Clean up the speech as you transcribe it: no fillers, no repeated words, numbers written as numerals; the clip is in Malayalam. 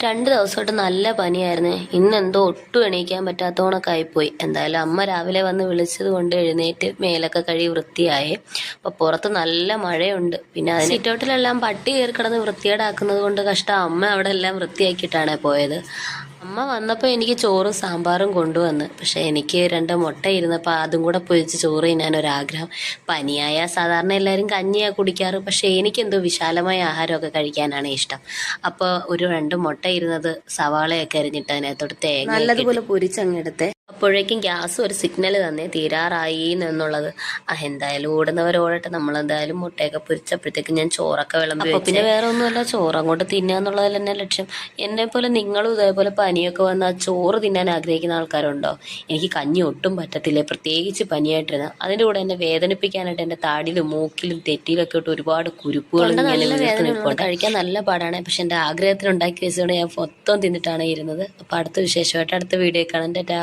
2 ദിവസമായിട്ട് നല്ല പനിയായിരുന്നു. ഇന്നെന്തോ ഒട്ടും എണീക്കാൻ പറ്റാത്തോണൊക്കെ ആയിപ്പോയി. എന്തായാലും അമ്മ രാവിലെ വന്ന് വിളിച്ചത് കൊണ്ട് എഴുന്നേറ്റ് മേലൊക്കെ കഴുകി വൃത്തിയായി. അപ്പോൾ പുറത്ത് നല്ല മഴയുണ്ട്. പിന്നെ അതിന് സിറ്റൗട്ടിലെല്ലാം പട്ടി കയറി കിടന്ന് വൃത്തികേടാക്കുന്നത് കൊണ്ട് കഷ്ടം. അമ്മ അവിടെ എല്ലാം വൃത്തിയാക്കിയിട്ടാണ് പോയത്. അമ്മ വന്നപ്പോൾ എനിക്ക് ചോറും സാമ്പാറും കൊണ്ടുവന്ന്. പക്ഷെ എനിക്ക് 2 മുട്ട ഇരുന്നപ്പോൾ അതും കൂടെ പൊരിച്ച് ചോറ് തിന്നാനൊരാഗ്രഹം. പനിയായ സാധാരണ എല്ലാവരും കഞ്ഞിയാണ് കുടിക്കാറ്. പക്ഷെ എനിക്കെന്തോ വിശാലമായ ആഹാരമൊക്കെ കഴിക്കാനാണ് ഇഷ്ടം. അപ്പോൾ ഒരു 2 മുട്ട ഇരുന്നത് സവാളയൊക്കെ അരിഞ്ഞിട്ട് അതിനകത്തോട്ട് തേങ്ങ നല്ലതുപോലെ പൊരിച്ചങ്ങെടുത്തേ. അപ്പോഴേക്കും ഗ്യാസ് ഒരു സിഗ്നൽ തന്നെ തീരാറായി എന്നുള്ളത്. എന്തായാലും ഓടുന്നവർ ഓടട്ടെ. നമ്മളെന്തായാലും മുട്ടയൊക്കെ പൊരിച്ചപ്പോഴത്തേക്കും ഞാൻ ചോറൊക്കെ വിളമ്പി. പിന്നെ വേറെ ഒന്നുമല്ല, ചോറ് അങ്ങോട്ട് തിന്നുക എന്നുള്ളത് തന്നെ ലക്ഷ്യം. എന്നെ പോലെ നിങ്ങളും ഇതേപോലെ പനിയൊക്കെ വന്നാൽ ചോറ് തിന്നാൻ ആഗ്രഹിക്കുന്ന ആൾക്കാരുണ്ടോ? എനിക്ക് കഞ്ഞി ഒട്ടും പറ്റത്തില്ല, പ്രത്യേകിച്ച് പനിയായിട്ടിരുന്ന. അതിൻ്റെ കൂടെ എന്നെ വേദനിപ്പിക്കാനായിട്ട് എൻ്റെ താടിയിലും മൂക്കിലും തെറ്റിയിലൊക്കെ ഇട്ട് ഒരുപാട് കുരുപ്പുകൾ കഴിക്കാൻ നല്ല പാടാണ്. പക്ഷെ എൻ്റെ ആഗ്രഹത്തിന് ഉണ്ടാക്കി വെച്ചുകൊണ്ട് ഞാൻ മൊത്തം തിന്നിട്ടാണ് ഇരുന്നത്. അപ്പോൾ അടുത്ത വിശേഷമായിട്ട് അടുത്ത വീഡിയോ കാണാൻ. ടാറ്റാ.